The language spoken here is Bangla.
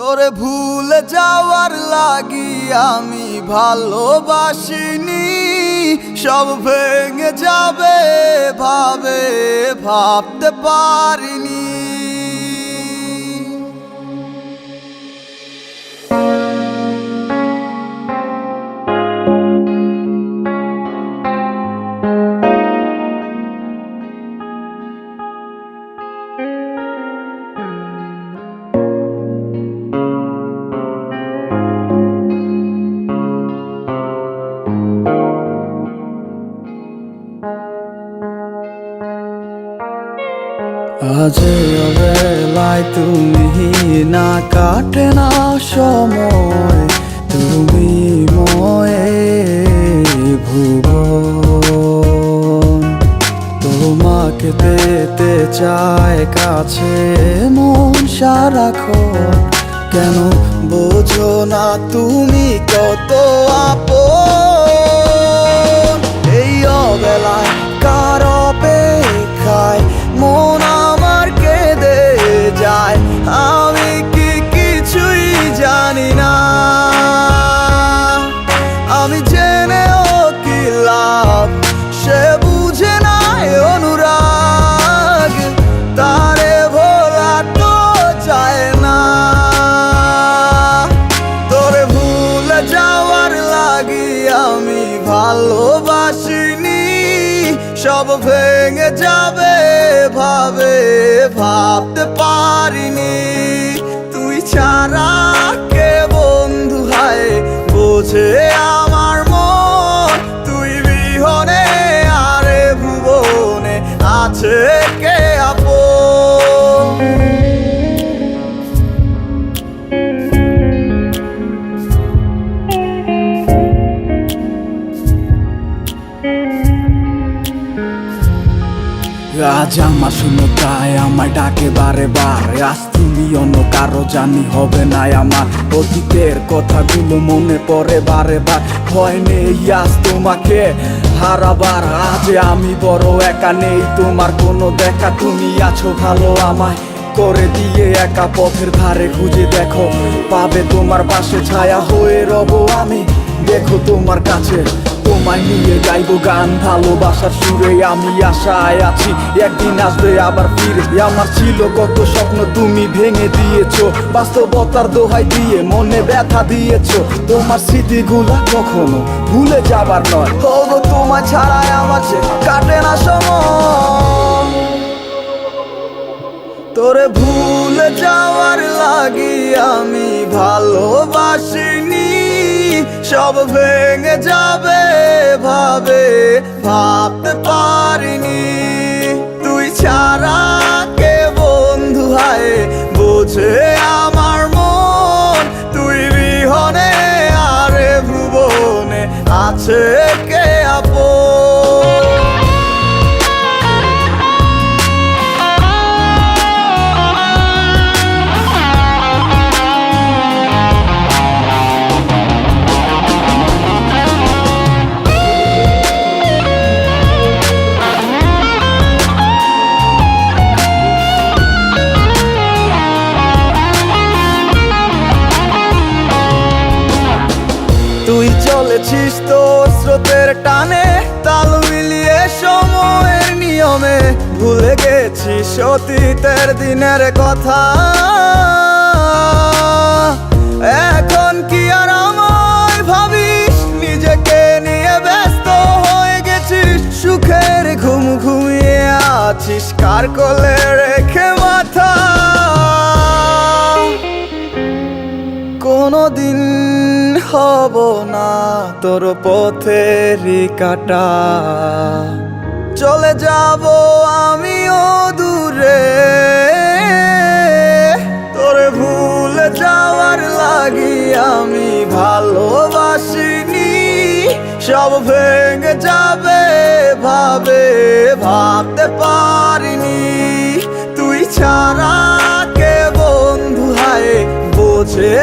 তোরে ভুলে যাওয়ার লাগি আমি ভালোবাসিনি, সব ভেঙে যাবে ভাবতে পারিনি। আজ অবেলায় তুমি না, কাটে না সময়, তুমি ময়ে ভুবন। তোমাকে পেতে চায় কাছে মন সারাক্ষণ, কেন বোঝো না তুমি কত আপন। এই অবেলায় কার অপেক্ষায় মন আমার কেঁদে যায়, আমি কি কিছুই জানি না। আমি জেনেও কি লাভ, সে বুঝে নাই অনুরাগ, তারে ভোলা তো যায় না। তোরে ভুলে যাওয়ার লাগি আমি ভালোবাসিনি, সব ভেঙে যাবে ভাবতে পারিনি। তুই ছাড়া কে বন্ধু হায় বোঝে আমার মন, তুই বিহনে আরে ভুবনে আছে কে আপন। আজ আমার শূন্যতায় আমায় ডাকে বারে বারে, আজ তুমি অন্য কারো জানি হবে না আমার। অতীতের কথাগুলো মনে পড়ে বারে বার, ভয় নেই আজ তোমাকে হারাবার। আজ আমি বড় একা, নেই তোমার কোনো দেখা, তুমি আছো ভালো আমায় করে দিয়ে একা। পথের ধারে খুঁজে দেখো, পাবে তোমার পাশে ছায়া হয়ে রব আমি। দেখো তোমার কাছে তোমায় নিয়ে গাইবো গান, ভালোবাসার সুরে আমি আশায় আছি একদিন আসবে আবার ফিরে। আমার ছিল কত স্বপ্ন তুমি ভেঙে দিয়েছো, বাস্তবতার দোহাই দিয়ে মনে ব্যথা দিয়েছো। তোমার স্মৃতিগুলা কখনো ভুলে যাবার নয়, তবু তোমার ছাড়াই আমার যে কাটে না সময়। তোরে ভুলে যাওয়ার লাগি আমি ভালোবাসিনি, সব ভেঙে যাবে ভাবতে পারিনি। তুই ছাড়া কে বন্ধু হায় বোঝে আমার মন, তুই বিহনে আরে ভুবনে আছে কে আপন। তুই চলেছিস তো স্রোতের টানে, তাল মিলিয়ে সময়ের নিয়মে, ভুলে গেছিস অতীতের দিনের কথা। এখন কি আর আমায় ভাবিস, নিজেকে নিয়ে ব্যস্ত হয়ে গেছিস, সুখের ঘুম ঘুমিয়ে আছিস কার কোলে রেখে মাথা। কোনদিন হব না তোর পথেরই কাটা, চলে যাব আমিও দূরে। তোরে ভুলে যাওয়ার লাগি আমি ভালোবাসিনি, সব ভেঙে যাবে ভাবতে পারিনি। তুই ছাড়া কে বন্ধু হায় বোঝে